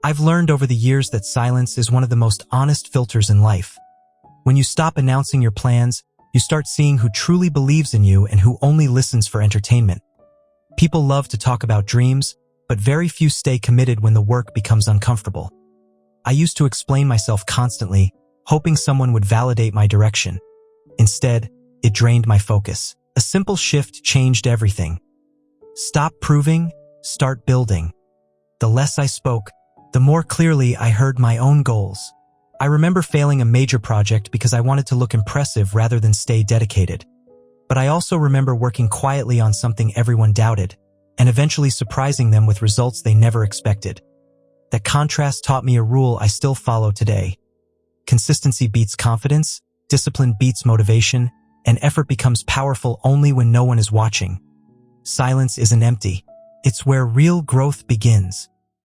I've learned over the years that silence is one of the most honest filters in life. When you stop announcing your plans, you start seeing who truly believes in you and who only listens for entertainment. People love to talk about dreams, but very few stay committed when the work becomes uncomfortable. I used to explain myself constantly, hoping someone would validate my direction. Instead, it drained my focus. A simple shift changed everything. Stop proving, start building. The less I spoke, the more clearly I heard my own goals. I remember failing a major project because I wanted to look impressive rather than stay dedicated. But I also remember working quietly on something everyone doubted, and eventually surprising them with results they never expected. That contrast taught me a rule I still follow today. Consistency beats confidence, discipline beats motivation, and effort becomes powerful only when no one is watching. Silence isn't empty. It's where real growth begins.